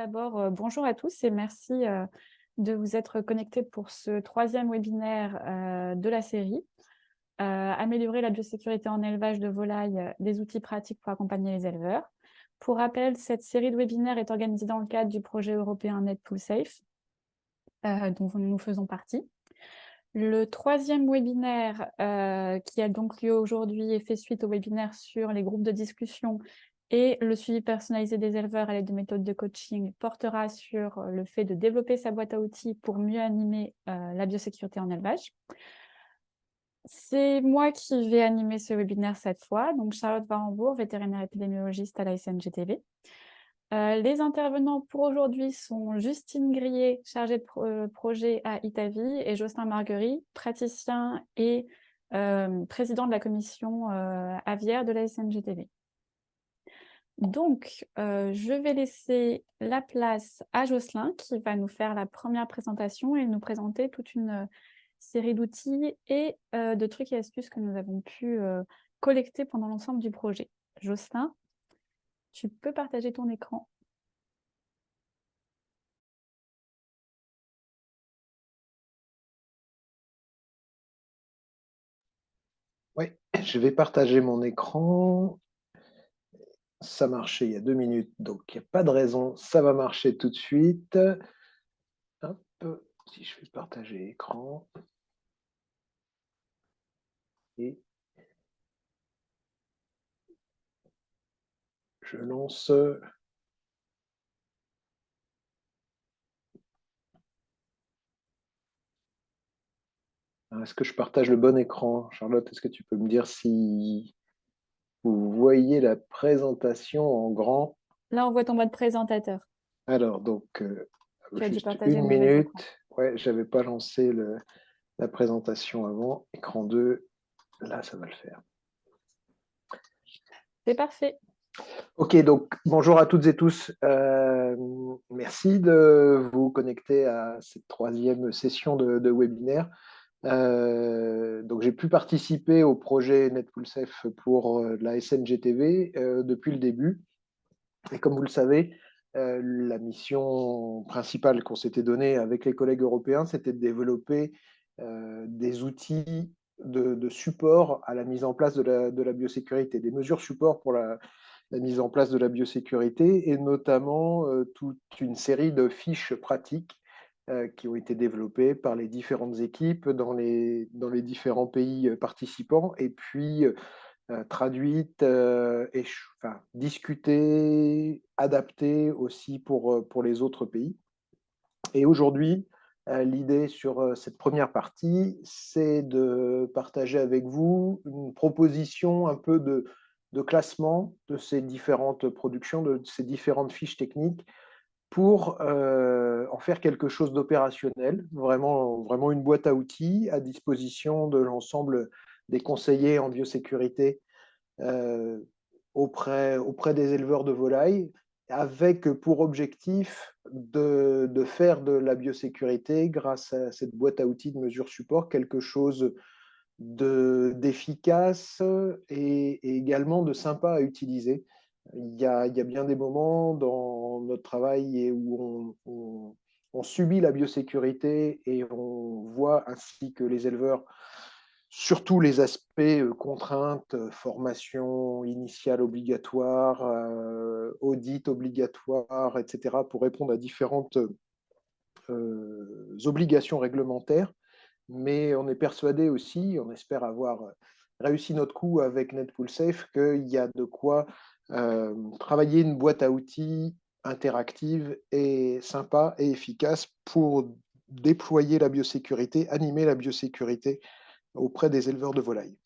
d'abord, bonjour à tous et merci, de vous être connectés pour ce troisième webinaire, de la série. Améliorer la biosécurité en élevage de volailles, des outils pratiques pour accompagner les éleveurs. Pour rappel, cette série de webinaires est organisée dans le cadre du projet européen NetPoolSafe, dont nous faisons partie. Le troisième webinaire, qui a donc lieu aujourd'hui et fait suite au webinaire sur les groupes de discussion et le suivi personnalisé des éleveurs à l'aide de méthodes de coaching, portera sur le fait de développer sa boîte à outils pour mieux animer la biosécurité en élevage. C'est moi qui vais animer ce webinaire cette fois, donc Charlotte Varembourg, vétérinaire épidémiologiste à la SNGTV. Les intervenants pour aujourd'hui sont Justine Grillet, chargée de projet à Itavi, et Jocelyn Marguery, praticien et président de la commission aviaire de la SNGTV. Donc, je vais laisser la place à Jocelyn, qui va nous faire la première présentation et nous présenter toute une série d'outils et de trucs et astuces que nous avons pu collecter pendant l'ensemble du projet. Jocelyn, tu peux partager ton écran. Oui, je vais partager mon écran. Ça marchait il y a 2 minutes, donc il n'y a pas de raison, ça va marcher tout de suite. Hop, si je fais partager l'écran. Et je lance. Est-ce que je partage le bon écran? Charlotte, est-ce que tu peux me dire si vous voyez la présentation en grand? Là, on voit ton mode présentateur. Alors, donc, Tu as dû juste partager une le mauvais écran. minute. Ouais, j'avais pas lancé la présentation avant. Écran 2, là, ça va le faire. C'est parfait. Ok, donc bonjour à toutes et tous. Merci de vous connecter à cette troisième session de webinaire. Donc j'ai pu participer au projet NetPoolSafe pour la SNGTV depuis le début. Et comme vous le savez, la mission principale qu'on s'était donnée avec les collègues européens, c'était de développer des outils de support à la mise en place de la biosécurité, des mesures support pour la mise en place de la biosécurité et notamment toute une série de fiches pratiques qui ont été développées par les différentes équipes dans les différents pays participants et puis traduites et enfin, discutées, adaptées aussi pour les autres pays. Et aujourd'hui, l'idée sur cette première partie, c'est de partager avec vous une proposition un peu de classement de ces différentes productions, de ces différentes fiches techniques, pour en faire quelque chose d'opérationnel, vraiment une boîte à outils à disposition de l'ensemble des conseillers en biosécurité euh, auprès des éleveurs de volailles, avec pour objectif de faire de la biosécurité, grâce à cette boîte à outils de mesure support, quelque chose d'efficace et également de sympa à utiliser. Il y a bien des moments dans notre travail où on subit la biosécurité et on voit ainsi que les éleveurs surtout les aspects contraintes, formation initiale obligatoire, audit obligatoire, etc., pour répondre à différentes obligations réglementaires. Mais on est persuadé aussi, on espère avoir réussi notre coup avec NetPoolSafe, qu'il y a de quoi travailler une boîte à outils interactive et sympa et efficace pour déployer la biosécurité, animer la biosécurité auprès des éleveurs de volailles.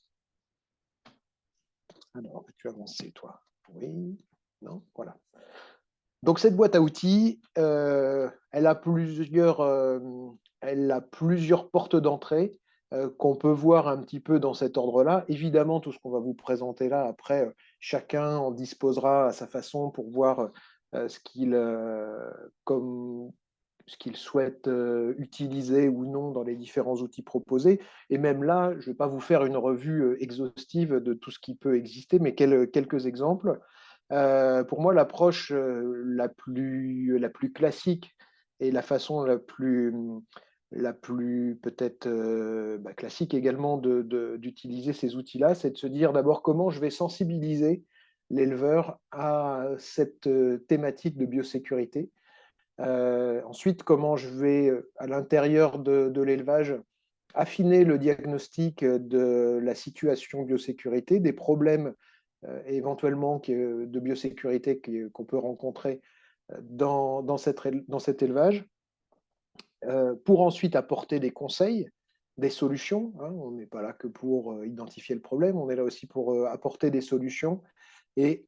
Alors, peux-tu avancer, toi? Oui, non, voilà. Donc, cette boîte à outils, elle a plusieurs portes d'entrée qu'on peut voir un petit peu dans cet ordre-là. Évidemment, tout ce qu'on va vous présenter là, après, chacun en disposera à sa façon pour voir ce qu'il souhaite utiliser ou non dans les différents outils proposés. Et même là, je ne vais pas vous faire une revue exhaustive de tout ce qui peut exister, mais quelques exemples. Pour moi, l'approche la plus classique et la façon la plus peut-être classique également d'utiliser ces outils-là, c'est de se dire d'abord comment je vais sensibiliser l'éleveur à cette thématique de biosécurité. Ensuite, comment je vais, à l'intérieur de l'élevage, affiner le diagnostic de la situation biosécurité, des problèmes éventuellement de biosécurité qu'on peut rencontrer dans cet élevage, pour ensuite apporter des conseils, des solutions. Hein. On n'est pas là que pour identifier le problème, on est là aussi pour apporter des solutions. Et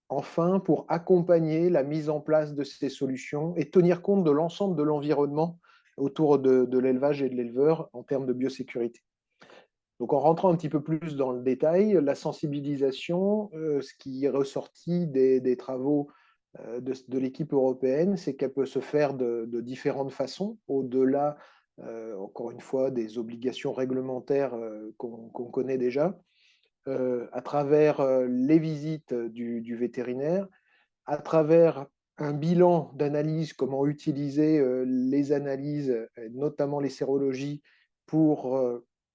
enfin, pour accompagner la mise en place de ces solutions et tenir compte de l'ensemble de l'environnement autour de l'élevage et de l'éleveur en termes de biosécurité. Donc, en rentrant un petit peu plus dans le détail, la sensibilisation, ce qui est ressorti des travaux de l'équipe européenne, c'est qu'elle peut se faire de différentes façons, au-delà, encore une fois, des obligations réglementaires qu'on connaît déjà, à travers les visites du vétérinaire, à travers un bilan d'analyse, comment utiliser les analyses, notamment les sérologies, pour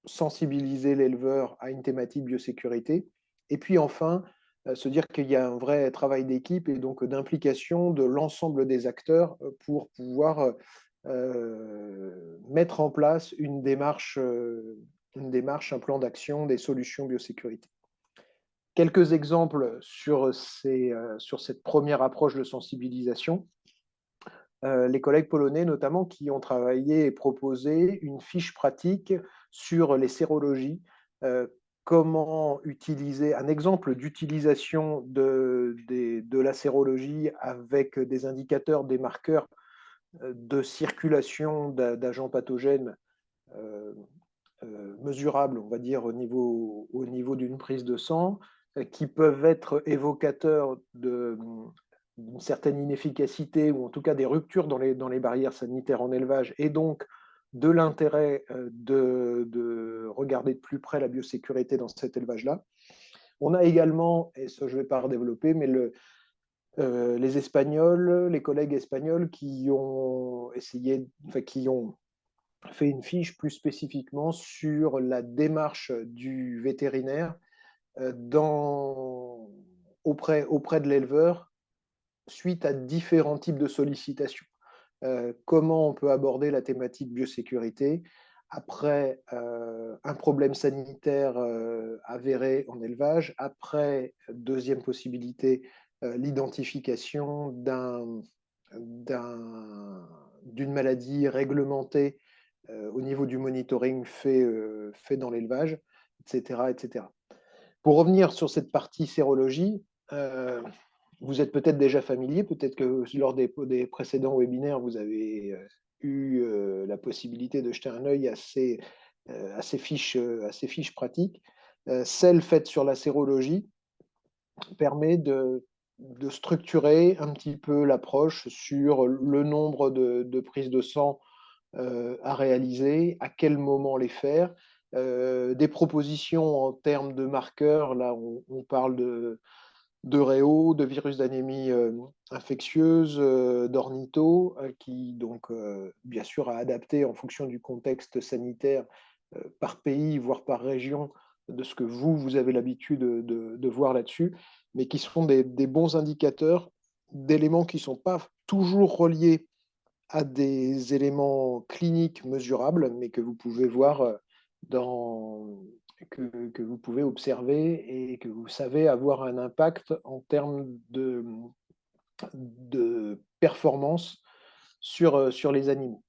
sensibiliser l'éleveur à une thématique biosécurité. Et puis enfin, se dire qu'il y a un vrai travail d'équipe et donc d'implication de l'ensemble des acteurs pour pouvoir mettre en place une démarche, un plan d'action, des solutions biosécurité. Quelques exemples sur cette première approche de sensibilisation. Les collègues polonais, notamment, qui ont travaillé et proposé une fiche pratique sur les sérologies, comment utiliser un exemple d'utilisation de la sérologie avec des indicateurs, des marqueurs de circulation d'agents pathogènes mesurables, on va dire, au niveau d'une prise de sang, qui peuvent être évocateurs d'une certaine inefficacité ou en tout cas des ruptures dans les barrières sanitaires en élevage et donc de l'intérêt de regarder de plus près la biosécurité dans cet élevage-là. On a également, et ça je ne vais pas redévelopper, mais les Espagnols, les collègues espagnols qui ont fait une fiche plus spécifiquement sur la démarche du vétérinaire auprès de l'éleveur suite à différents types de sollicitations. Comment on peut aborder la thématique biosécurité après un problème sanitaire avéré en élevage, après, deuxième possibilité, l'identification d'une maladie réglementée au niveau du monitoring fait dans l'élevage, etc., etc. Pour revenir sur cette partie sérologie, vous êtes peut-être déjà familier, peut-être que lors des précédents webinaires, vous avez eu la possibilité de jeter un œil à ces fiches pratiques. Celle faite sur la sérologie permet de structurer un petit peu l'approche sur le nombre de prises de sang à réaliser, à quel moment les faire, des propositions en termes de marqueurs. Là, on parle de réo, de virus d'anémie infectieuse, d'ornitho, qui donc bien sûr a adapté en fonction du contexte sanitaire par pays, voire par région, de ce que vous avez l'habitude de voir là-dessus, mais qui sont des bons indicateurs d'éléments qui ne sont pas toujours reliés à des éléments cliniques mesurables, mais que vous pouvez voir que vous pouvez observer et que vous savez avoir un impact en termes de performance sur les animaux.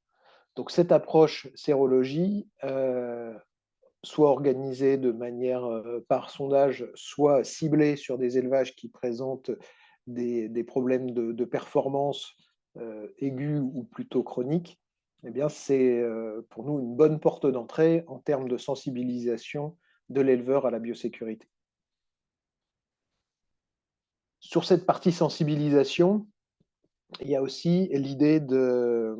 Donc cette approche sérologie, soit organisée de manière par sondage, soit ciblée sur des élevages qui présentent des problèmes de performance aiguë ou plutôt chronique, eh bien, c'est pour nous une bonne porte d'entrée en termes de sensibilisation de l'éleveur à la biosécurité. Sur cette partie sensibilisation, il y a aussi l'idée de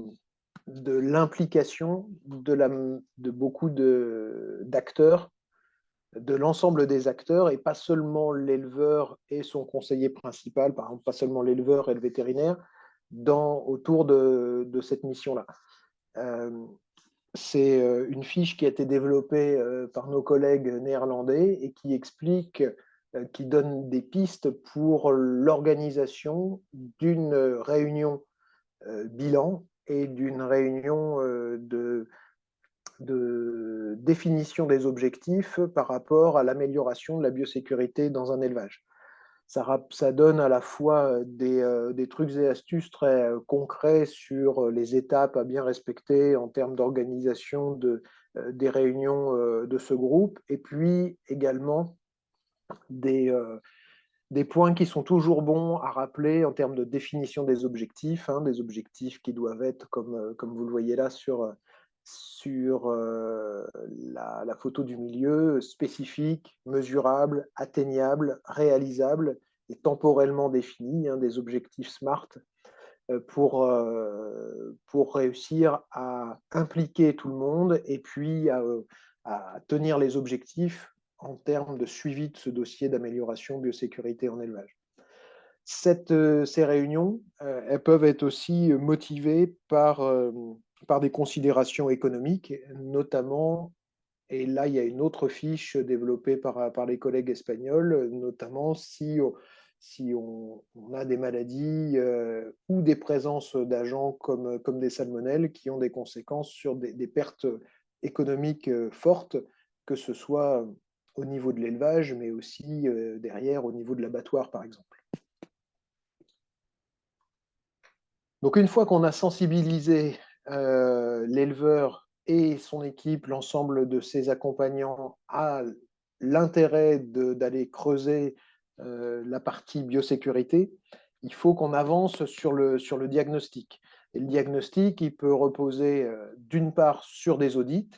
l'implication de beaucoup d'acteurs de l'ensemble des acteurs et pas seulement l'éleveur et son conseiller principal, par exemple, pas seulement l'éleveur et le vétérinaire, autour de cette mission-là. C'est une fiche qui a été développée par nos collègues néerlandais et qui explique, qui donne des pistes pour l'organisation d'une réunion bilan et d'une réunion de définition des objectifs par rapport à l'amélioration de la biosécurité dans un élevage. Ça donne à la fois des trucs et astuces très concrets sur les étapes à bien respecter en termes d'organisation des réunions de ce groupe, et puis également des points qui sont toujours bons à rappeler en termes de définition des objectifs, des objectifs qui doivent être, comme vous le voyez là sur la photo du milieu, spécifiques, mesurables, atteignables, réalisables et temporellement définis, des objectifs SMART pour réussir à impliquer tout le monde et puis à tenir les objectifs en termes de suivi de ce dossier d'amélioration biosécurité en élevage. Ces réunions, elles peuvent être aussi motivées par des considérations économiques, notamment, et là il y a une autre fiche développée par les collègues espagnols, notamment si on a des maladies ou des présences d'agents comme des salmonelles qui ont des conséquences sur des pertes économiques fortes, que ce soit au niveau de l'élevage, mais aussi derrière au niveau de l'abattoir, par exemple. Donc une fois qu'on a sensibilisé l'éleveur et son équipe, l'ensemble de ses accompagnants à l'intérêt d'aller creuser la partie biosécurité, il faut qu'on avance sur le diagnostic. Et le diagnostic, il peut reposer d'une part sur des audits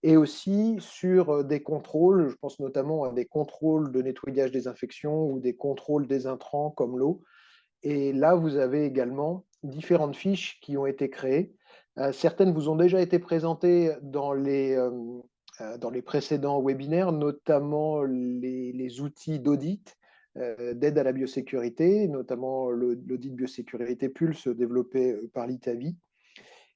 et aussi sur des contrôles. Je pense notamment à des contrôles de nettoyage des infections ou des contrôles des intrants comme l'eau. Et là, vous avez également différentes fiches qui ont été créées. Certaines vous ont déjà été présentées dans les précédents webinaires, notamment les outils d'audit, d'aide à la biosécurité, notamment l'audit biosécurité Pulse développé par l'ITAVI.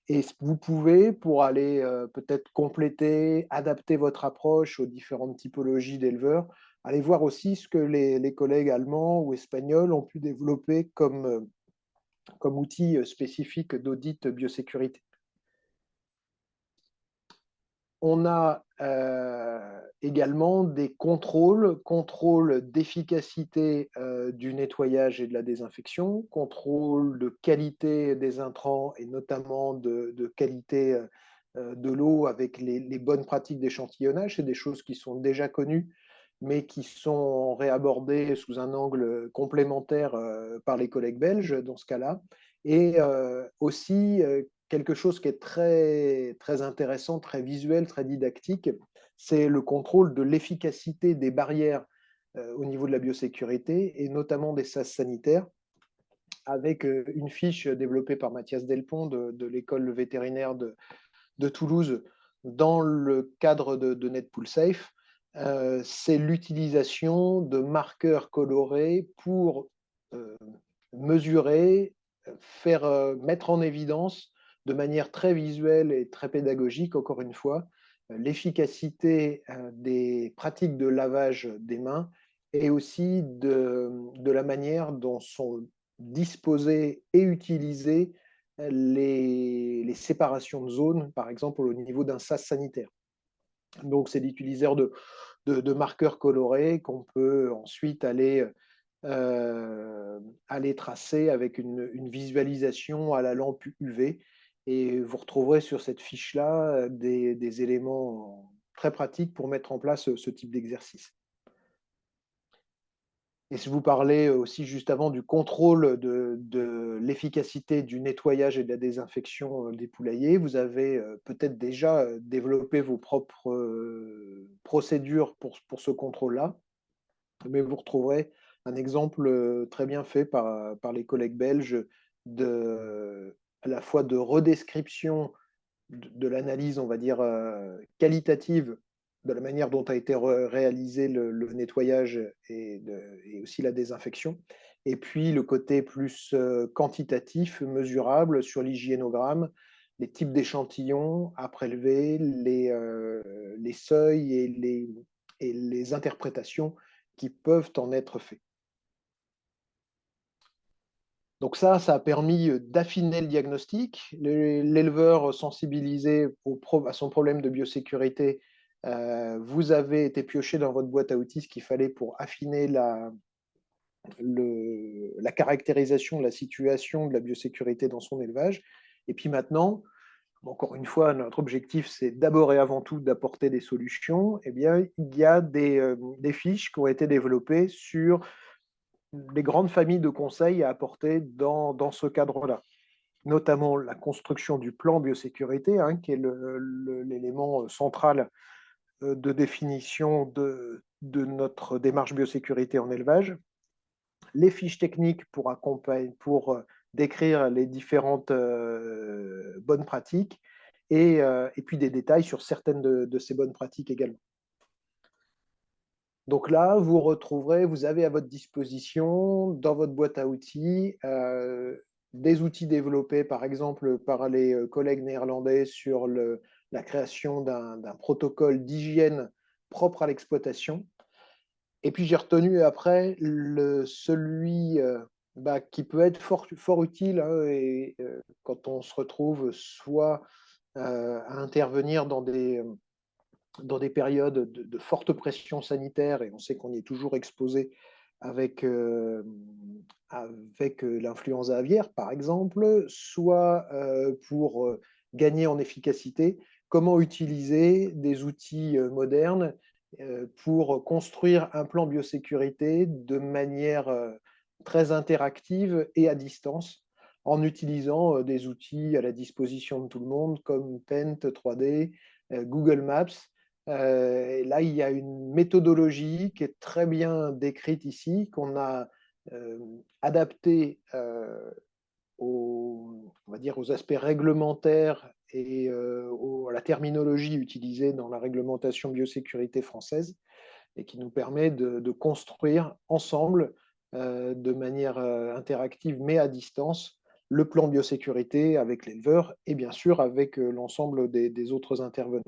Et vous pouvez, pour aller peut-être compléter, adapter votre approche aux différentes typologies d'éleveurs, aller voir aussi ce que les collègues allemands ou espagnols ont pu développer comme outil spécifique d'audit biosécurité. On a également des contrôles d'efficacité du nettoyage et de la désinfection, contrôle de qualité des intrants et notamment de qualité de l'eau avec les bonnes pratiques d'échantillonnage. C'est des choses qui sont déjà connues, mais qui sont réabordées sous un angle complémentaire par les collègues belges dans ce cas-là. Et aussi quelque chose qui est très, très intéressant, très visuel, très didactique, c'est le contrôle de l'efficacité des barrières au niveau de la biosécurité et notamment des sas sanitaires, avec une fiche développée par Mathias Delpont de l'école vétérinaire de Toulouse dans le cadre de NetPool Safe. C'est l'utilisation de marqueurs colorés pour mesurer, mettre en évidence de manière très visuelle et très pédagogique, encore une fois, l'efficacité des pratiques de lavage des mains et aussi de la manière dont sont disposées et utilisées les séparations de zones, par exemple au niveau d'un sas sanitaire. Donc, c'est l'utilisation de marqueurs colorés qu'on peut ensuite aller tracer avec une visualisation à la lampe UV. Et vous retrouverez sur cette fiche-là des éléments très pratiques pour mettre en place ce type d'exercice. Et si vous parlez aussi juste avant du contrôle de l'efficacité du nettoyage et de la désinfection des poulaillers, vous avez peut-être déjà développé vos propres procédures pour ce contrôle-là, mais vous retrouverez un exemple très bien fait par les collègues belges à la fois de redescription de l'analyse, on va dire, qualitative de la manière dont a été réalisé le nettoyage et aussi la désinfection. Et puis le côté plus quantitatif, mesurable sur l'hygiénogramme, les types d'échantillons à prélever, les seuils et les interprétations qui peuvent en être faits. Donc ça a permis d'affiner le diagnostic. L'éleveur sensibilisé à son problème de biosécurité, vous avez été pioché dans votre boîte à outils ce qu'il fallait pour affiner la caractérisation de la situation de la biosécurité dans son élevage. Et puis maintenant, encore une fois, notre objectif, c'est d'abord et avant tout d'apporter des solutions. Eh bien, il y a des fiches qui ont été développées sur les grandes familles de conseils à apporter dans ce cadre-là, notamment la construction du plan biosécurité, hein, qui est l'élément central de définition de notre démarche biosécurité en élevage, les fiches techniques pour décrire les différentes bonnes pratiques et puis des détails sur certaines de ces bonnes pratiques également. Donc là, vous avez à votre disposition, dans votre boîte à outils, des outils développés, par exemple, par les collègues néerlandais sur la création d'un protocole d'hygiène propre à l'exploitation. Et puis, j'ai retenu après celui qui peut être fort utile hein, quand on se retrouve soit à intervenir dans des périodes de forte pression sanitaire, et on sait qu'on y est toujours exposé avec l'influenza aviaire, par exemple, soit pour gagner en efficacité, comment utiliser des outils modernes pour construire un plan biosécurité de manière très interactive et à distance, en utilisant des outils à la disposition de tout le monde, comme Tent 3D, Google Maps. Là, il y a une méthodologie qui est très bien décrite ici, qu'on a adaptée on va dire, aux aspects réglementaires et à la terminologie utilisée dans la réglementation biosécurité française, et qui nous permet de construire ensemble, de manière interactive mais à distance, le plan biosécurité avec l'éleveur et bien sûr avec l'ensemble des autres intervenants.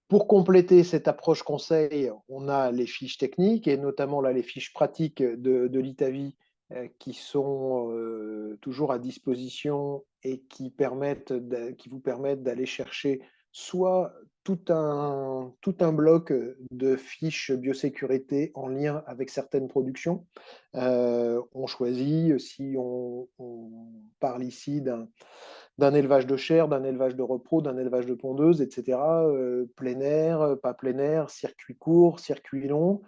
Pour compléter cette approche conseil, on a les fiches techniques et notamment là, les fiches pratiques de l'ITAVI qui sont toujours à disposition et qui vous permettent d'aller chercher soit tout un bloc de fiches biosécurité en lien avec certaines productions. On choisit, si on parle ici d'un élevage de chair, d'un élevage de repos, d'un élevage de pondeuses, etc. Plein air, pas plein air, circuit court, circuit long.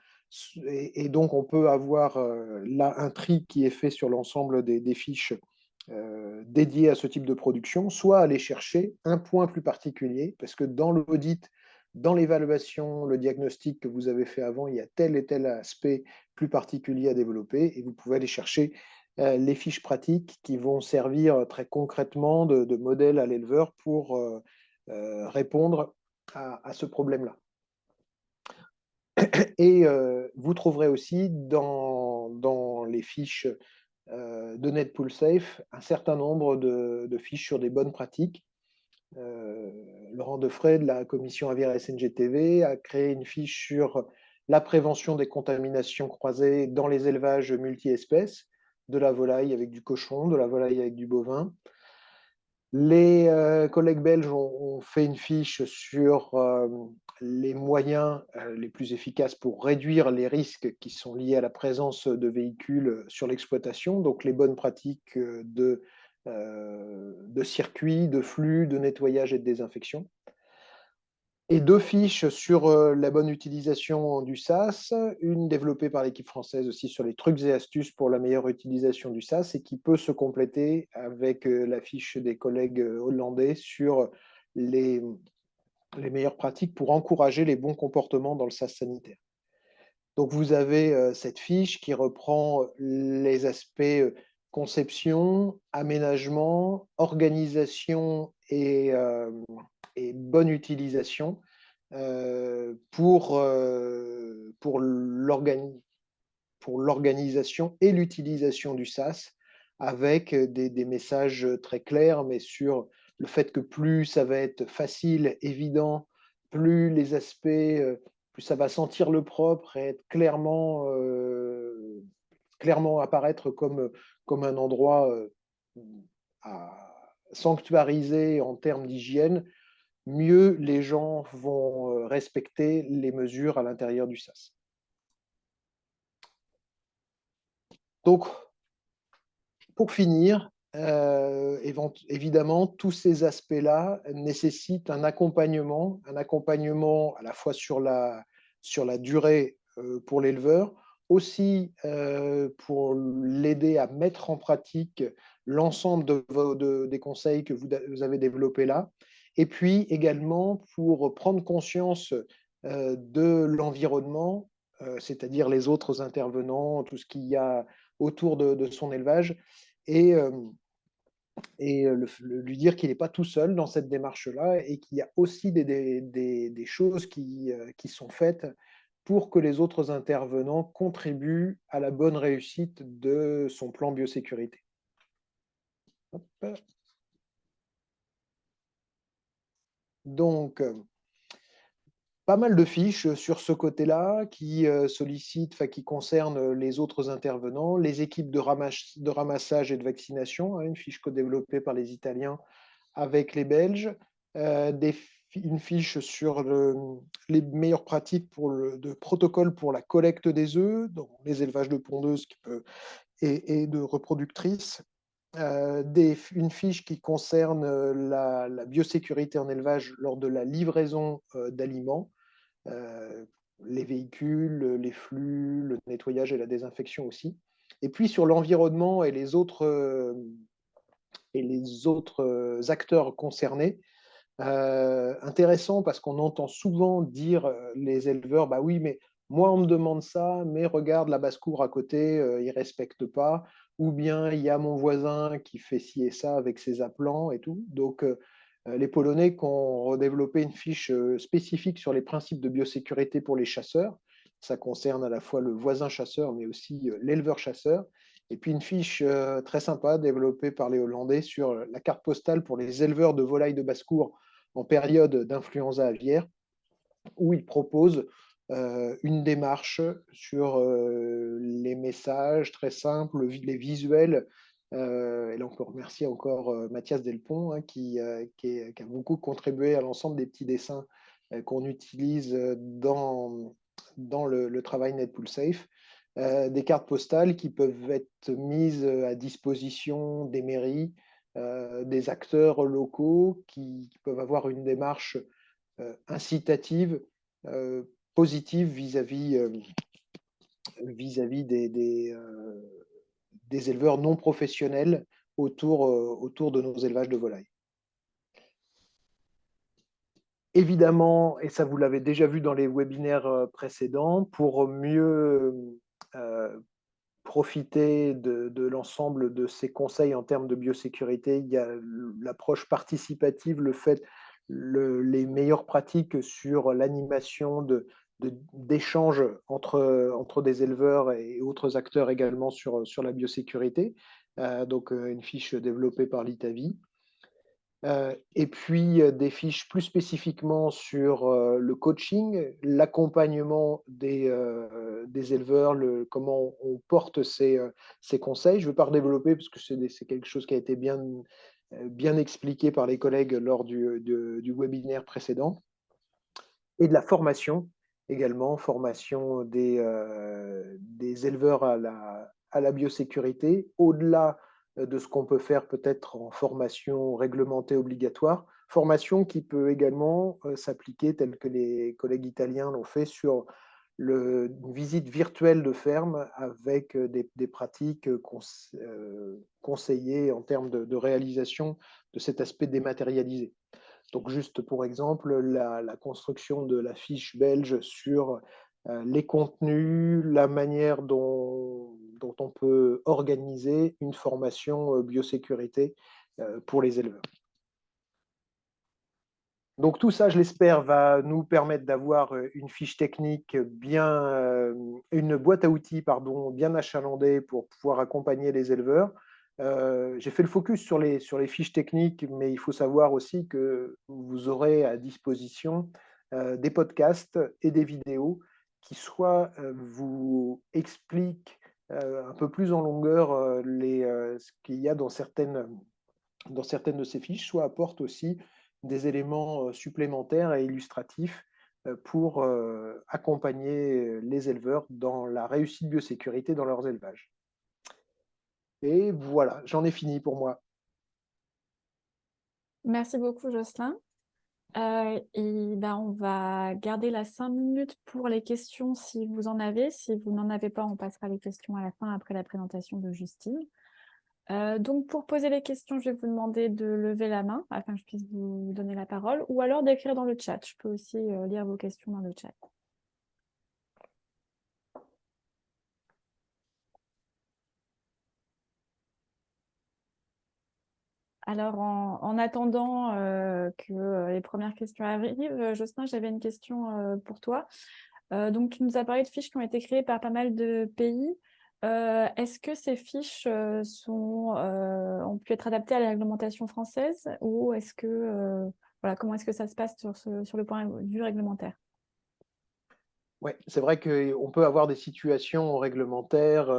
Et donc, on peut avoir là un tri qui est fait sur l'ensemble des fiches dédiées à ce type de production, soit aller chercher un point plus particulier, parce que dans l'audit, dans l'évaluation, le diagnostic que vous avez fait avant, il y a tel et tel aspect plus particulier à développer, et vous pouvez aller chercher les fiches pratiques qui vont servir très concrètement de modèle à l'éleveur pour répondre à ce problème-là. Et vous trouverez aussi dans les fiches de NetPoolSafe un certain nombre de fiches sur des bonnes pratiques. Laurent Defray de la commission aviaire SNGTV a créé une fiche sur la prévention des contaminations croisées dans les élevages multi-espèces, de la volaille avec du cochon, de la volaille avec du bovin. Les collègues belges ont fait une fiche sur les moyens les plus efficaces pour réduire les risques qui sont liés à la présence de véhicules sur l'exploitation, donc les bonnes pratiques de circuits, de flux, de nettoyage et de désinfection. Et deux fiches sur la bonne utilisation du SAS, une développée par l'équipe française aussi sur les trucs et astuces pour la meilleure utilisation du SAS et qui peut se compléter avec la fiche des collègues hollandais sur les meilleures pratiques pour encourager les bons comportements dans le SAS sanitaire. Donc vous avez cette fiche qui reprend les aspects conception, aménagement, organisation et et bonne utilisation pour l'organisation et l'utilisation du SaaS, avec des messages très clairs, mais sur le fait que plus ça va être facile, évident, plus les aspects, plus ça va sentir le propre et être clairement apparaître comme un endroit à sanctuariser en termes d'hygiène, mieux les gens vont respecter les mesures à l'intérieur du SaaS. Donc, pour finir, évidemment, tous ces aspects-là nécessitent un accompagnement à la fois sur la durée pour l'éleveur, aussi pour l'aider à mettre en pratique l'ensemble des conseils que vous avez développés là, et puis également pour prendre conscience de l'environnement, c'est-à-dire les autres intervenants, tout ce qu'il y a autour de son élevage, et, lui dire qu'il n'est pas tout seul dans cette démarche-là et qu'il y a aussi des choses qui sont faites pour que les autres intervenants contribuent à la bonne réussite de son plan biosécurité. Hop. Donc, pas mal de fiches sur ce côté-là qui qui concernent les autres intervenants, les équipes de ramassage et de vaccination, hein, une fiche co-développée par les Italiens avec les Belges, une fiche sur les meilleures pratiques de protocole pour la collecte des œufs dans les élevages de pondeuses et de reproductrices, une fiche qui concerne la biosécurité en élevage lors de la livraison d'aliments, les véhicules, les flux, le nettoyage et la désinfection aussi. Et puis sur l'environnement et les autres acteurs concernés, intéressant parce qu'on entend souvent dire les éleveurs, bah oui, mais moi on me demande ça, mais regarde la basse-cour à côté, il ne respecte pas, ou bien il y a mon voisin qui fait ci et ça avec ses appelants et tout. Donc les Polonais qui ont redéveloppé une fiche spécifique sur les principes de biosécurité pour les chasseurs. Ça concerne à la fois le voisin chasseur, mais aussi l'éleveur chasseur. Et puis une fiche très sympa développée par les Hollandais sur la carte postale pour les éleveurs de volailles de basse-cour en période d'influenza aviaire, où ils proposent une démarche sur les messages très simples, les visuels. Et là, on peut remercier encore Mathias Delpont, hein, qui a beaucoup contribué à l'ensemble des petits dessins qu'on utilise dans le travail NetPool Safe. Des cartes postales qui peuvent être mises à disposition des mairies, des acteurs locaux qui peuvent avoir une démarche incitative, positive vis-à-vis des éleveurs non professionnels autour de nos élevages de volailles. Évidemment, et ça vous l'avez déjà vu dans les webinaires précédents, pour mieux profiter de l'ensemble de ces conseils en termes de biosécurité, il y a l'approche participative, les meilleures pratiques sur l'animation d'échanges entre des éleveurs et autres acteurs également sur la biosécurité. Donc une fiche développée par l'ITAVI. Et puis des fiches plus spécifiquement sur le coaching, l'accompagnement des éleveurs, comment on porte ces conseils. Je ne veux pas redévelopper parce que c'est quelque chose qui a été bien expliqué par les collègues lors du webinaire précédent. Et de la formation également, formation des éleveurs à la biosécurité, au-delà de ce qu'on peut faire peut-être en formation réglementée obligatoire, formation qui peut également s'appliquer telle que les collègues italiens l'ont fait sur une visite virtuelle de ferme avec des pratiques conseillées en termes de réalisation de cet aspect dématérialisé. Donc juste pour exemple, la construction de la fiche belge sur les contenus, la manière dont on peut organiser une formation biosécurité pour les éleveurs. Donc tout ça, je l'espère, va nous permettre d'avoir une fiche technique une boîte à outils, pardon, bien achalandée pour pouvoir accompagner les éleveurs. J'ai fait le focus sur les fiches techniques, mais il faut savoir aussi que vous aurez à disposition des podcasts et des vidéos qui soit vous expliquent un peu plus en longueur ce qu'il y a dans certaines de ces fiches, soit apportent aussi des éléments supplémentaires et illustratifs pour accompagner les éleveurs dans la réussite biosécurité dans leurs élevages. Et voilà, j'en ai fini pour moi. Merci beaucoup, Jocelyn. Et ben, on va garder la 5 minutes pour les questions si vous en avez. Si vous n'en avez pas, on passera les questions à la fin après la présentation de Justine. Donc, pour poser les questions, je vais vous demander de lever la main afin que je puisse vous donner la parole ou alors d'écrire dans le chat. Je peux aussi lire vos questions dans le chat. Alors, en attendant que les premières questions arrivent, Jocelyn, j'avais une question pour toi. Donc, tu nous as parlé de fiches qui ont été créées par pas mal de pays. Est-ce que ces fiches ont pu être adaptées à la réglementation française ou est-ce que, voilà, comment est-ce que ça se passe sur le point de vue réglementaire? Ouais, c'est vrai qu'on peut avoir des situations réglementaires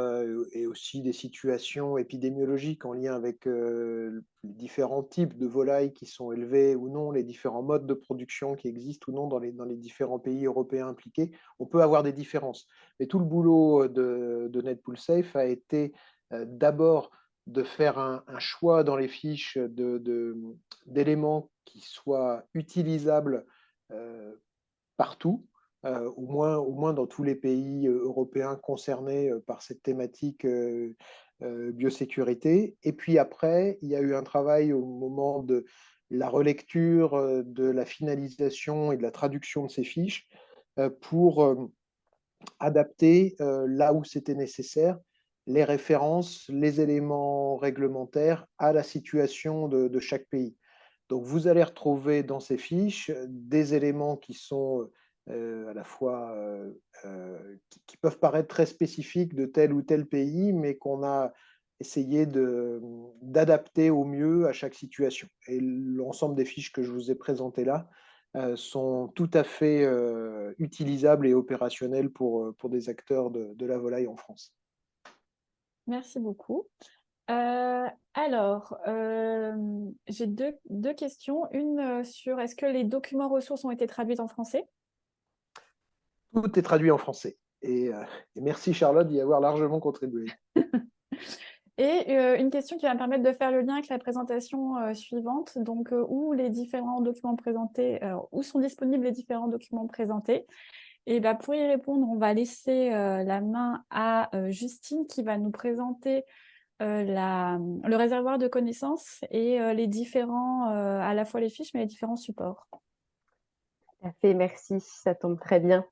et aussi des situations épidémiologiques en lien avec les différents types de volailles qui sont élevées ou non, les différents modes de production qui existent ou non dans les différents pays européens impliqués. On peut avoir des différences. Mais tout le boulot de NetPool Safe a été d'abord de faire un choix dans les fiches d'éléments qui soient utilisables partout, au moins dans tous les pays européens concernés par cette thématique biosécurité. Et puis après, il y a eu un travail au moment de la relecture, de la finalisation et de la traduction de ces fiches pour adapter là où c'était nécessaire les références, les éléments réglementaires à la situation de chaque pays. Donc, vous allez retrouver dans ces fiches des éléments qui sont à la fois qui peuvent paraître très spécifiques de tel ou tel pays, mais qu'on a essayé d'adapter au mieux à chaque situation. Et l'ensemble des fiches que je vous ai présentées là sont tout à fait utilisables et opérationnelles pour des acteurs de la volaille en France. Merci beaucoup. Alors, j'ai deux questions. Une sur est-ce que les documents ressources ont été traduits en français? Tout est traduit en français. Et merci Charlotte d'y avoir largement contribué. Et une question qui va me permettre de faire le lien avec la présentation suivante, donc où les différents documents présentés, où sont disponibles les différents documents présentés. Et bah, pour y répondre, on va laisser la main à Justine qui va nous présenter le réservoir de connaissances et les différents, à la fois les fiches, mais les différents supports. Tout à fait, merci, ça tombe très bien.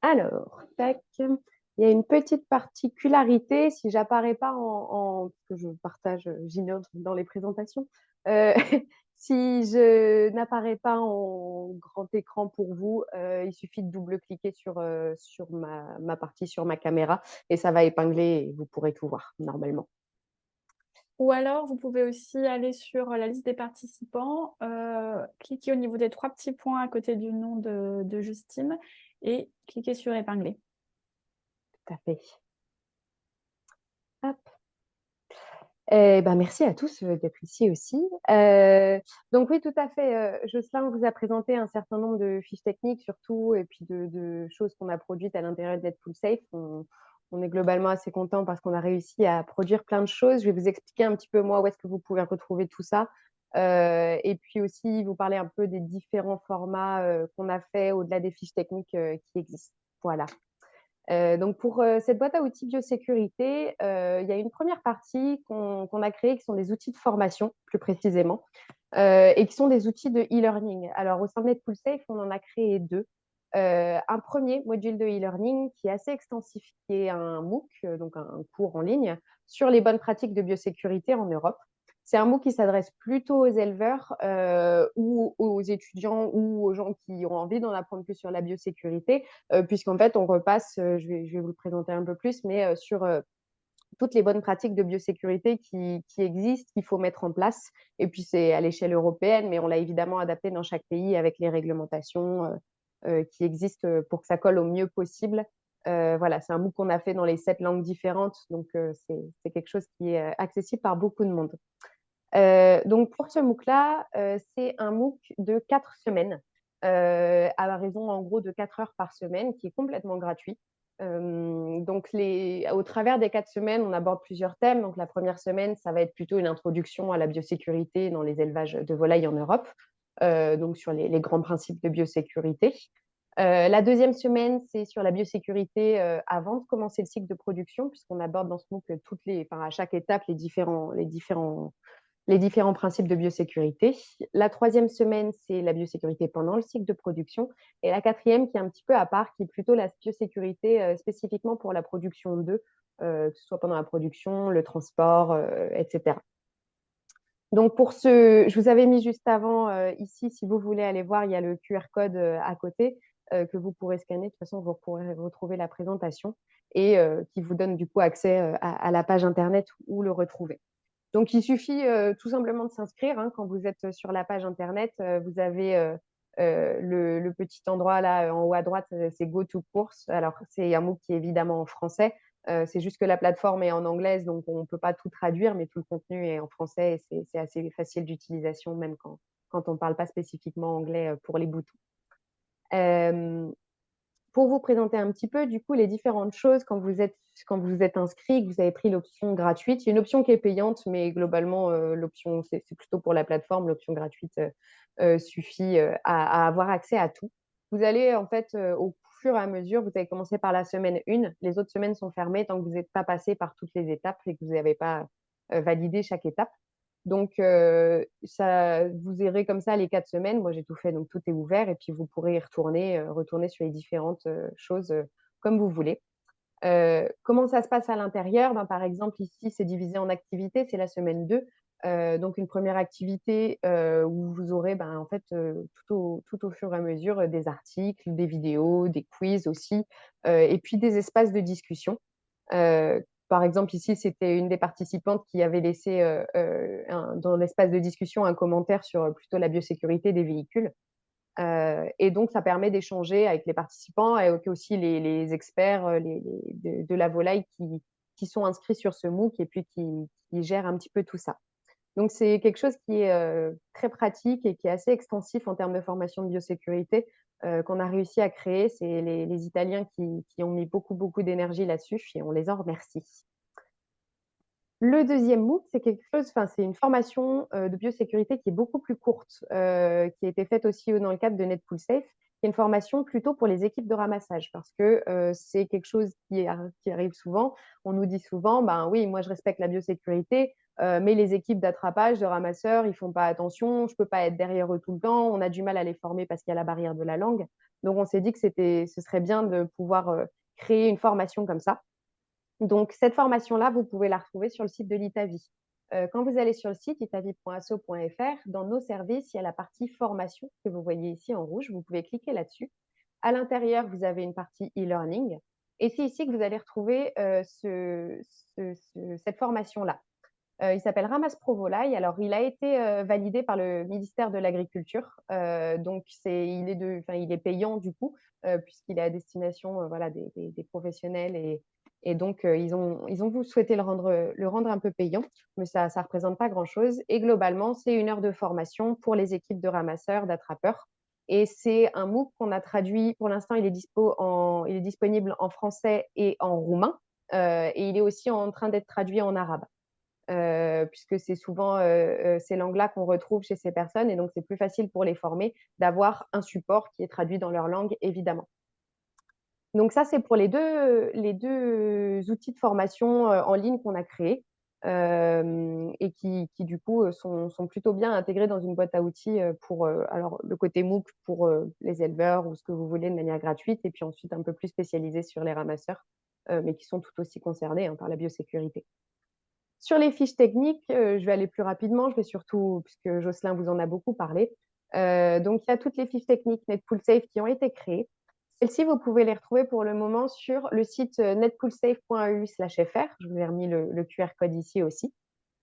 Alors, tac, il y a une petite particularité, si j'apparais pas parce que je partage, j'innove dans les présentations, si je n'apparais pas en grand écran pour vous, il suffit de double-cliquer sur ma partie, sur ma caméra, et ça va épingler et vous pourrez tout voir normalement. Ou alors, vous pouvez aussi aller sur la liste des participants, cliquer au niveau des 3 petits points à côté du nom de Justine et cliquer sur épingler. Tout à fait. Hop. Ben, merci à tous d'être ici aussi. Donc oui, tout à fait. Jocelyn vous a présenté un certain nombre de fiches techniques surtout, et puis de choses qu'on a produites à l'intérieur de NetPool Safe. On est globalement assez content parce qu'on a réussi à produire plein de choses. Je vais vous expliquer un petit peu moi où est-ce que vous pouvez retrouver tout ça. Et puis aussi vous parler un peu des différents formats qu'on a fait au-delà des fiches techniques qui existent. Voilà. Donc pour cette boîte à outils biosécurité, il y a une première partie qu'on a créée qui sont des outils de formation, plus précisément, et qui sont des outils de e-learning. Alors au sein de NetPool Safe, on en a créé deux. Un premier module de e-learning qui est assez extensif, qui est un MOOC, donc un cours en ligne, sur les bonnes pratiques de biosécurité en Europe. C'est un MOOC qui s'adresse plutôt aux éleveurs ou aux étudiants ou aux gens qui ont envie d'en apprendre plus sur la biosécurité, puisqu'en fait, on repasse, je vais vous le présenter un peu plus, mais sur toutes les bonnes pratiques de biosécurité qui existent, qu'il faut mettre en place. Et puis, c'est à l'échelle européenne, mais on l'a évidemment adapté dans chaque pays avec les réglementations qui existent pour que ça colle au mieux possible. Voilà, c'est un MOOC qu'on a fait dans les 7 langues différentes, donc c'est quelque chose qui est accessible par beaucoup de monde. Donc, pour ce MOOC-là, c'est un MOOC de 4 semaines, à la raison en gros de 4 heures par semaine, qui est complètement gratuit. Donc, au travers des 4 semaines, on aborde plusieurs thèmes. Donc, la première semaine, ça va être plutôt une introduction à la biosécurité dans les élevages de volailles en Europe, donc sur les grands principes de biosécurité. La deuxième semaine, c'est sur la biosécurité avant de commencer le cycle de production, puisqu'on aborde dans ce MOOC à chaque étape les différents principes de biosécurité. La troisième semaine, c'est la biosécurité pendant le cycle de production. Et la quatrième, qui est un petit peu à part, qui est plutôt la biosécurité spécifiquement pour la production d'œufs, que ce soit pendant la production, le transport, etc. Donc, je vous avais mis juste avant ici, si vous voulez aller voir, il y a le QR code à côté que vous pourrez scanner. De toute façon, vous pourrez retrouver la présentation et qui vous donne du coup accès à la page Internet où le retrouver. Donc, il suffit tout simplement de s'inscrire. Hein. Quand vous êtes sur la page Internet, vous avez le petit endroit là en haut à droite, c'est Go to Course. Alors, c'est un MOOC qui est évidemment en français. C'est juste que la plateforme est en anglaise, donc on ne peut pas tout traduire, mais tout le contenu est en français et c'est assez facile d'utilisation, même quand on ne parle pas spécifiquement anglais pour les boutons. Pour vous présenter un petit peu, du coup, les différentes choses quand vous êtes inscrit, que vous avez pris l'option gratuite. Il y a une option qui est payante, mais globalement, l'option, c'est plutôt pour la plateforme. L'option gratuite suffit à avoir accès à tout. Vous allez, en fait, au fur et à mesure, vous allez commencer par la semaine 1. Les autres semaines sont fermées tant que vous n'êtes pas passé par toutes les étapes et que vous n'avez pas validé chaque étape. Donc, vous verrez comme ça les 4 semaines. Moi, j'ai tout fait, donc tout est ouvert. Et puis, vous pourrez y retourner sur les différentes choses comme vous voulez. Comment ça se passe à l'intérieur? Par exemple, ici, c'est divisé en activités. C'est la semaine 2. Donc, une première activité où vous aurez en fait, tout au fur et à mesure des articles, des vidéos, des quiz aussi, et puis des espaces de discussion. Par exemple, ici, c'était une des participantes qui avait laissé dans l'espace de discussion un commentaire sur plutôt la biosécurité des véhicules. Et donc, ça permet d'échanger avec les participants et aussi les experts de la volaille qui sont inscrits sur ce MOOC et puis qui gèrent un petit peu tout ça. Donc, c'est quelque chose qui est très pratique et qui est assez extensif en termes de formation de biosécurité qu'on a réussi à créer. C'est les Italiens qui ont mis beaucoup, beaucoup d'énergie là-dessus et on les en remercie. Le deuxième MOOC, c'est une formation de biosécurité qui est beaucoup plus courte, qui a été faite aussi dans le cadre de Netpool Safe, qui est une formation plutôt pour les équipes de ramassage, parce que c'est quelque chose qui arrive souvent. On nous dit souvent, oui, moi je respecte la biosécurité, mais les équipes d'attrapage, de ramasseurs, ils font pas attention, je peux pas être derrière eux tout le temps, on a du mal à les former parce qu'il y a la barrière de la langue. Donc on s'est dit que ce serait bien de pouvoir créer une formation comme ça. Donc, cette formation-là, vous pouvez la retrouver sur le site de l'Itavi. Quand vous allez sur le site itavi.asso.fr, dans nos services, il y a la partie formation que vous voyez ici en rouge. Vous pouvez cliquer là-dessus. À l'intérieur, vous avez une partie e-learning. Et c'est ici que vous allez retrouver cette formation-là. Il s'appelle Ramasse Pro Volaille. Alors, il a été validé par le ministère de l'Agriculture. Donc, il est payant du coup, puisqu'il est à destination des professionnels. Et donc, ils ont souhaité le rendre un peu payant, mais ça ne représente pas grand-chose. Et globalement, c'est 1 heure de formation pour les équipes de ramasseurs, d'attrapeurs. Et c'est un MOOC qu'on a traduit. Pour l'instant, il est disponible en français et en roumain. Et il est aussi en train d'être traduit en arabe. Puisque c'est souvent ces langues-là qu'on retrouve chez ces personnes. Et donc, c'est plus facile pour les former d'avoir un support qui est traduit dans leur langue, évidemment. Donc, ça, c'est pour les deux outils de formation en ligne qu'on a créés et qui, du coup, sont plutôt bien intégrés dans une boîte à outils pour le côté MOOC pour les éleveurs ou ce que vous voulez de manière gratuite, et puis ensuite un peu plus spécialisé sur les ramasseurs, mais qui sont tout aussi concernés par la biosécurité. Sur les fiches techniques, je vais aller plus rapidement, je vais surtout, puisque Jocelyn vous en a beaucoup parlé. Donc, il y a toutes les fiches techniques NetPoolSafe qui ont été créées. Celles-ci, vous pouvez les retrouver pour le moment sur le site netpoolsafe.eu/fr. Je vous ai remis le QR code ici aussi.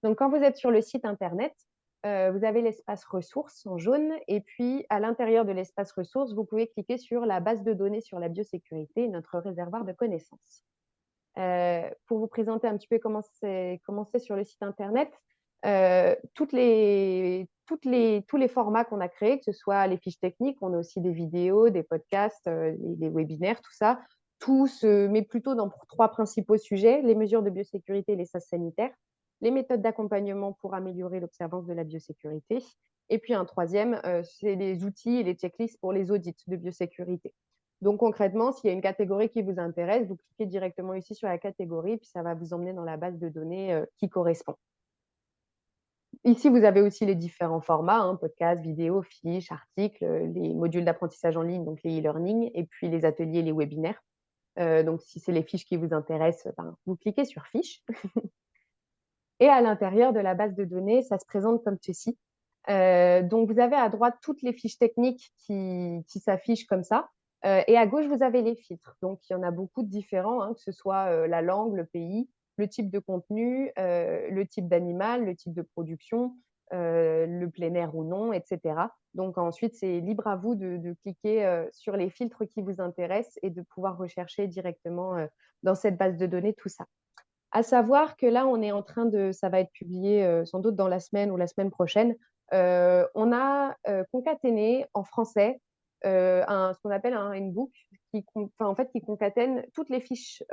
Donc, quand vous êtes sur le site Internet, vous avez l'espace ressources en jaune. Et puis, à l'intérieur de l'espace ressources, vous pouvez cliquer sur la base de données sur la biosécurité, notre réservoir de connaissances. Pour vous présenter un petit peu comment c'est sur le site Internet, tous les formats qu'on a créés, que ce soit les fiches techniques, on a aussi des vidéos, des podcasts, les webinaires, tout ça. Tout se met plutôt dans 3 principaux sujets: les mesures de biosécurité et les sas sanitaires, les méthodes d'accompagnement pour améliorer l'observance de la biosécurité, et puis un troisième, c'est les outils et les checklists pour les audits de biosécurité. Donc concrètement, s'il y a une catégorie qui vous intéresse, vous cliquez directement ici sur la catégorie, puis ça va vous emmener dans la base de données qui correspond. Ici, vous avez aussi les différents formats, podcasts, vidéos, fiches, articles, les modules d'apprentissage en ligne, donc les e-learning, et puis les ateliers, les webinaires. Donc si c'est les fiches qui vous intéressent, vous cliquez sur fiches. Et à l'intérieur de la base de données, ça se présente comme ceci. Donc vous avez à droite toutes les fiches techniques qui s'affichent comme ça. Et à gauche, vous avez les filtres. Donc, il y en a beaucoup de différents, que ce soit la langue, le pays, le type de contenu, le type d'animal, le type de production, le plein air ou non, etc. Donc, ensuite, c'est libre à vous de cliquer sur les filtres qui vous intéressent et de pouvoir rechercher directement dans cette base de données tout ça. À savoir que là, on est en train ça va être publié sans doute dans la semaine ou la semaine prochaine. On a concaténé en français ce qu'on appelle un handbook qui concatène toutes les fiches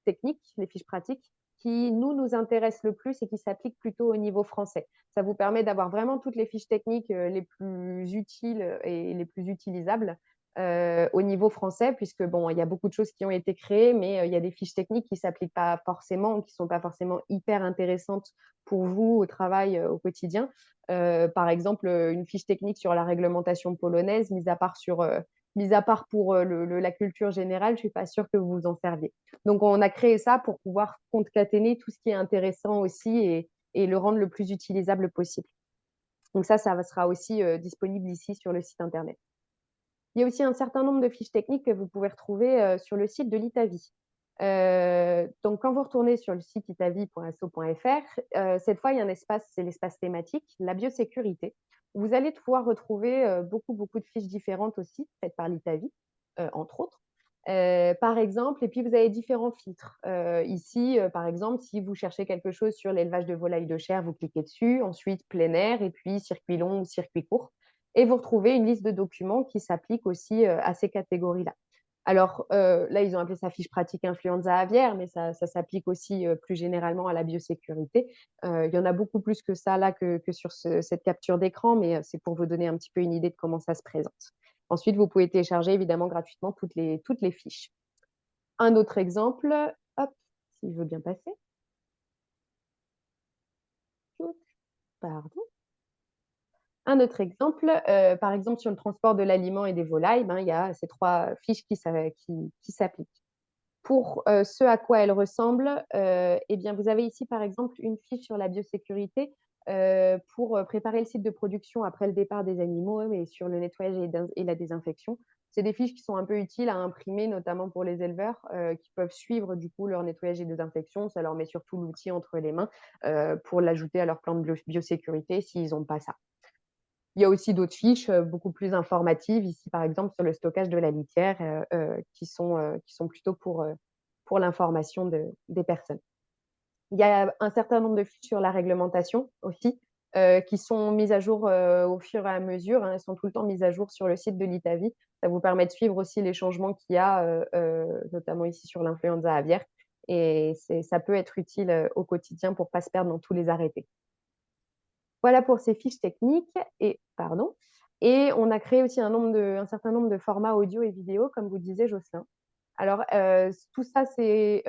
techniques, les fiches pratiques qui nous intéressent le plus et qui s'appliquent plutôt au niveau français. Ça vous permet d'avoir vraiment toutes les fiches techniques les plus utiles et les plus utilisables au niveau français, puisque bon, il y a beaucoup de choses qui ont été créées, mais il y a des fiches techniques qui ne s'appliquent pas forcément, qui ne sont pas forcément hyper intéressantes pour vous au travail au quotidien. Par exemple, une fiche technique sur la réglementation polonaise, mis à part pour la culture générale, je ne suis pas sûre que vous vous en serviez. Donc, on a créé ça pour pouvoir concaténer tout ce qui est intéressant aussi et le rendre le plus utilisable possible. Donc ça sera aussi disponible ici sur le site Internet. Il y a aussi un certain nombre de fiches techniques que vous pouvez retrouver sur le site de l'ITAVI. Donc, quand vous retournez sur le site itavi.so.fr, cette fois, il y a un espace, c'est l'espace thématique, la biosécurité. Vous allez pouvoir retrouver beaucoup de fiches différentes aussi, faites par l'ITAVI, entre autres. Par exemple, et puis vous avez différents filtres. Ici, par exemple, si vous cherchez quelque chose sur l'élevage de volailles de chair, vous cliquez dessus, ensuite plein air, et puis circuit long ou circuit court. Et vous retrouvez une liste de documents qui s'appliquent aussi à ces catégories-là. Alors là, ils ont appelé ça fiche pratique influenza aviaire, mais ça s'applique aussi plus généralement à la biosécurité. Il y en a beaucoup plus que ça là que sur cette capture d'écran, mais c'est pour vous donner un petit peu une idée de comment ça se présente. Ensuite, vous pouvez télécharger évidemment gratuitement toutes les fiches. Un autre exemple, hop, s'il veut bien passer. Pardon. Un autre exemple, par exemple, sur le transport de l'aliment et des volailles, il y a ces 3 fiches qui s'appliquent. Pour ce à quoi elles ressemblent, eh bien, vous avez ici, par exemple, une fiche sur la biosécurité pour préparer le site de production après le départ des animaux et sur le nettoyage et la désinfection. C'est des fiches qui sont un peu utiles à imprimer, notamment pour les éleveurs qui peuvent suivre du coup leur nettoyage et désinfection. Ça leur met surtout l'outil entre les mains pour l'ajouter à leur plan de biosécurité s'ils n'ont pas ça. Il y a aussi d'autres fiches beaucoup plus informatives, ici par exemple sur le stockage de la litière, qui sont plutôt pour l'information des personnes. Il y a un certain nombre de fiches sur la réglementation aussi, qui sont mises à jour au fur et à mesure. Elles sont tout le temps mises à jour sur le site de l'ITAVI. Ça vous permet de suivre aussi les changements qu'il y a, notamment ici sur l'influenza aviaire. Et ça peut être utile au quotidien pour ne pas se perdre dans tous les arrêtés. Voilà pour ces fiches techniques. Et on a créé aussi un certain nombre de formats audio et vidéo, comme vous disiez, Jocelyn. Alors, tout ça, c'est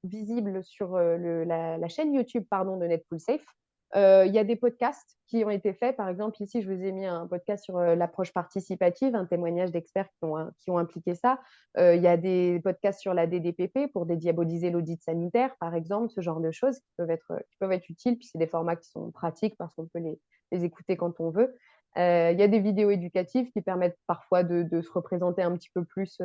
visible sur la chaîne YouTube de NetPoolSafe. Il y a des podcasts qui ont été faits. Par exemple, ici, je vous ai mis un podcast sur l'approche participative, un témoignage d'experts qui ont impliqué ça. Il y a des podcasts sur la DDPP pour dédiaboliser l'audit sanitaire, par exemple, ce genre de choses qui peuvent être utiles. Puis c'est des formats qui sont pratiques parce qu'on peut les écouter quand on veut. Il y a des vidéos éducatives qui permettent parfois de se représenter un petit peu plus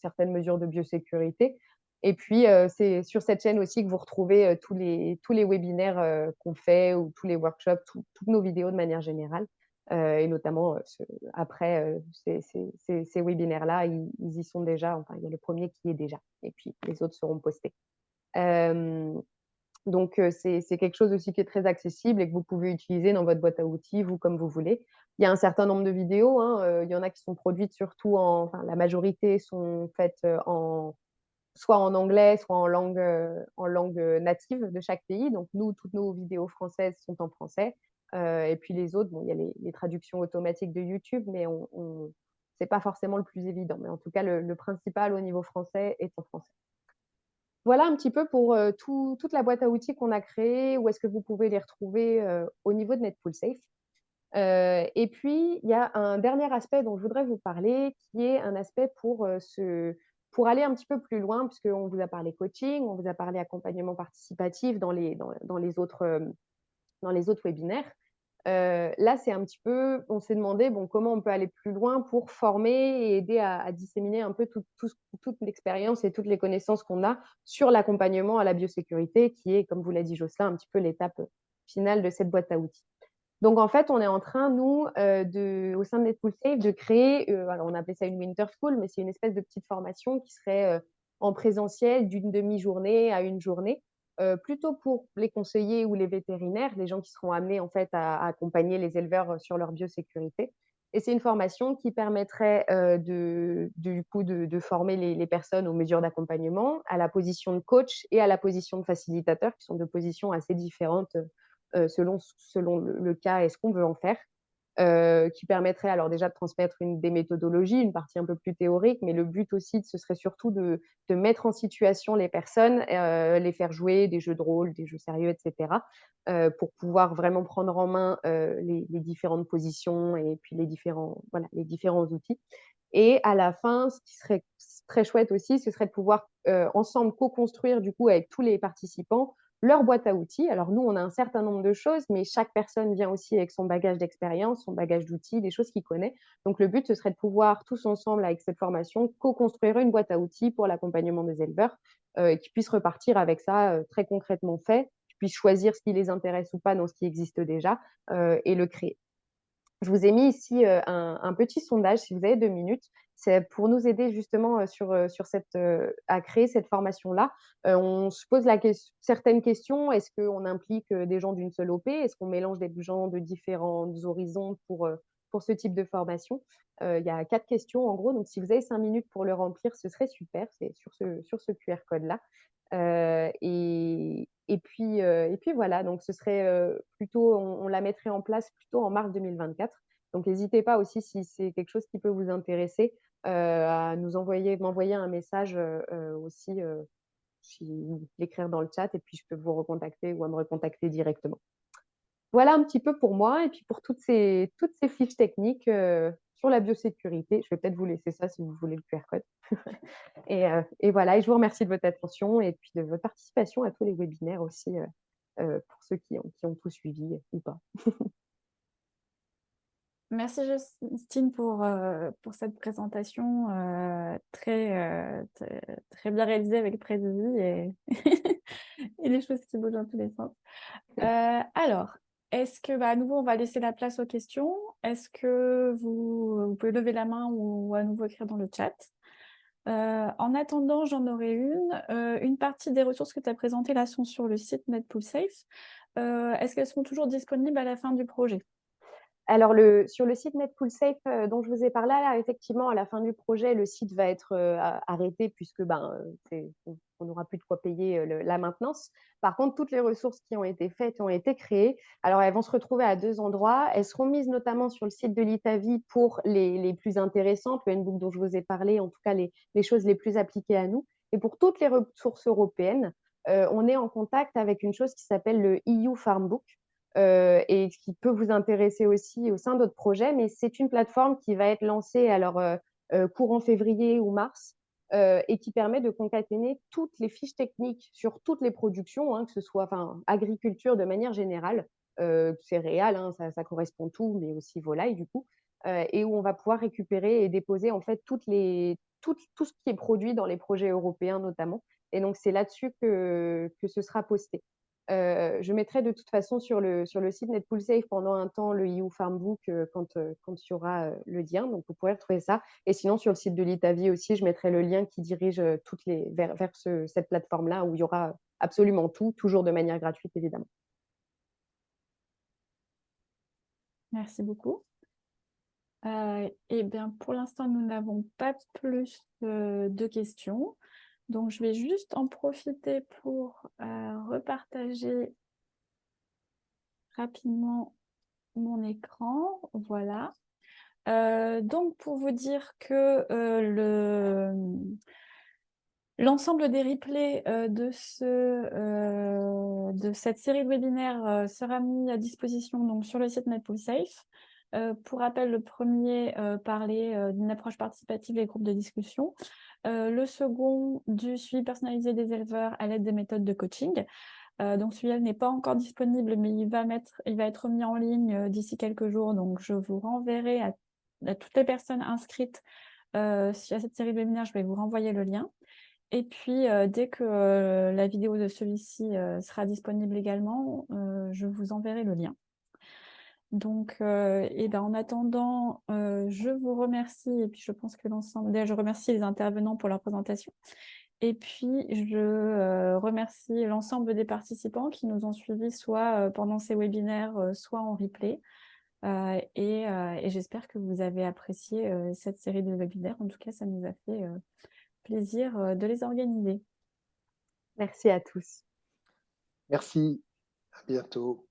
certaines mesures de biosécurité. Et puis, c'est sur cette chaîne aussi que vous retrouvez tous les webinaires qu'on fait ou tous les workshops, toutes nos vidéos de manière générale. Et notamment, après ces webinaires-là, ils y sont déjà. Enfin, il y a le premier qui est déjà. Et puis, les autres seront postés. Donc, c'est quelque chose aussi qui est très accessible et que vous pouvez utiliser dans votre boîte à outils, vous, comme vous voulez. Il y a un certain nombre de vidéos. Hein, il y en a qui sont produites surtout enfin, la majorité sont faites soit en anglais, soit en langue native de chaque pays. Donc, nous, toutes nos vidéos françaises sont en français. Et puis les autres, bon, il y a les traductions automatiques de YouTube, mais c'est pas forcément le plus évident. Mais en tout cas, le principal au niveau français est en français. Voilà un petit peu pour toute la boîte à outils qu'on a créée, où est-ce que vous pouvez les retrouver au niveau de Netpool Safe. Et puis, il y a un dernier aspect dont je voudrais vous parler, qui est un aspect pour aller un petit peu plus loin, puisqu'on vous a parlé coaching, on vous a parlé accompagnement participatif dans les autres webinaires. Là, c'est un petit peu, on s'est demandé comment on peut aller plus loin pour former et aider à disséminer un peu toute l'expérience et toutes les connaissances qu'on a sur l'accompagnement à la biosécurité, qui est, comme vous l'a dit Jocelyn, un petit peu l'étape finale de cette boîte à outils. Donc, en fait, on est en train, nous, au sein de Netpool Safe, de créer, alors on appelait ça une Winter School, mais c'est une espèce de petite formation qui serait en présentiel d'une demi-journée à une journée, plutôt pour les conseillers ou les vétérinaires, les gens qui seront amenés en fait à accompagner les éleveurs sur leur biosécurité. Et c'est une formation qui permettrait du coup de former les personnes aux mesures d'accompagnement, à la position de coach et à la position de facilitateur, qui sont deux positions assez différentes selon le cas et ce qu'on veut en faire, qui permettrait alors déjà de transmettre des méthodologies, une partie un peu plus théorique, mais le but aussi, ce serait surtout de mettre en situation les personnes, les faire jouer des jeux de rôle, des jeux sérieux, etc., pour pouvoir vraiment prendre en main les différentes positions et puis les différents outils. Et à la fin, ce qui serait très chouette aussi, ce serait de pouvoir ensemble co-construire du coup avec tous les participants leur boîte à outils. Alors nous, on a un certain nombre de choses, mais chaque personne vient aussi avec son bagage d'expérience, son bagage d'outils, des choses qu'il connaît. Donc le but, ce serait de pouvoir tous ensemble, avec cette formation, co-construire une boîte à outils pour l'accompagnement des éleveurs, qui puissent repartir avec ça très concrètement fait, qui puissent choisir ce qui les intéresse ou pas dans ce qui existe déjà et le créer. Je vous ai mis ici un petit sondage, si vous avez 2 minutes. C'est pour nous aider justement à créer cette formation-là. On se pose certaines questions. Est-ce qu'on implique des gens d'une seule OP? Est-ce qu'on mélange des gens de différents horizons pour ce type de formation? Il y a 4 questions en gros. Donc, si vous avez 5 minutes pour le remplir, ce serait super. C'est sur ce QR code-là. Et puis voilà, donc ce serait plutôt, on la mettrait en place plutôt en mars 2024. Donc n'hésitez pas aussi, si c'est quelque chose qui peut vous intéresser, à m'envoyer un message aussi, l'écrire dans le chat, et puis je peux vous recontacter ou à me recontacter directement. Voilà un petit peu pour moi, et puis pour toutes ces fiches techniques sur la biosécurité. Je vais peut-être vous laisser ça si vous voulez le QR code. Et voilà, et je vous remercie de votre attention et puis de votre participation à tous les webinaires aussi, pour ceux qui ont tout suivi ou pas. Merci Justine pour cette présentation très bien réalisée avec précision et, et les choses qui bougent dans tous les sens. Alors, est-ce que, à nouveau, on va laisser la place aux questions. Est-ce que vous pouvez lever la main ou à nouveau écrire dans le chat? En attendant, j'en aurai une. Une partie des ressources que tu as présentées là sont sur le site Netpool Safe. Est-ce qu'elles seront toujours disponibles à la fin du projet? Alors, sur le site Netpool Safe dont je vous ai parlé, là, effectivement, à la fin du projet, le site va être arrêté puisque on n'aura plus de quoi payer la maintenance. Par contre, toutes les ressources qui ont été faites ont été créées. Alors, elles vont se retrouver à 2 endroits. Elles seront mises notamment sur le site de l'ITAVI pour les plus intéressantes, le handbook dont je vous ai parlé, en tout cas les choses les plus appliquées à nous. Et pour toutes les ressources européennes, on est en contact avec une chose qui s'appelle le EU Farm Book. et qui peut vous intéresser aussi au sein d'autres projets. Mais c'est une plateforme qui va être lancée alors courant février ou mars et qui permet de concaténer toutes les fiches techniques sur toutes les productions, hein, que ce soit agriculture de manière générale, céréales, hein, ça correspond tout, mais aussi volaille du coup, et où on va pouvoir récupérer et déposer en fait tout ce qui est produit dans les projets européens notamment. Et donc c'est là-dessus que ce sera posté. Je mettrai de toute façon sur le site NetPoolSafe pendant un temps le EU Farmbook quand il y aura le lien, donc vous pourrez retrouver ça. Et sinon, sur le site de l'Itavi aussi, je mettrai le lien qui dirige vers cette plateforme-là où il y aura absolument tout, toujours de manière gratuite évidemment. Merci beaucoup. Eh bien, pour l'instant, nous n'avons pas plus de questions. Donc, je vais juste en profiter pour repartager rapidement mon écran. Voilà. Donc, pour vous dire que l'ensemble des replays de cette série de webinaires sera mis à disposition donc, sur le site NetPoolSafe. Pour rappel, le premier parlait d'une approche participative et groupes de discussion. Le second, du suivi personnalisé des éleveurs à l'aide des méthodes de coaching. Donc celui-là n'est pas encore disponible, mais il va être mis en ligne d'ici quelques jours. Donc je vous renverrai à toutes les personnes inscrites à cette série de webinaires, je vais vous renvoyer le lien. Et puis, dès que la vidéo de celui-ci sera disponible également, je vous enverrai le lien. Donc, en attendant, je vous remercie, et puis je pense que déjà, je remercie les intervenants pour leur présentation. Et puis, je remercie l'ensemble des participants qui nous ont suivis, soit pendant ces webinaires, soit en replay. Et j'espère que vous avez apprécié cette série de webinaires. En tout cas, ça nous a fait plaisir de les organiser. Merci à tous. Merci, à bientôt.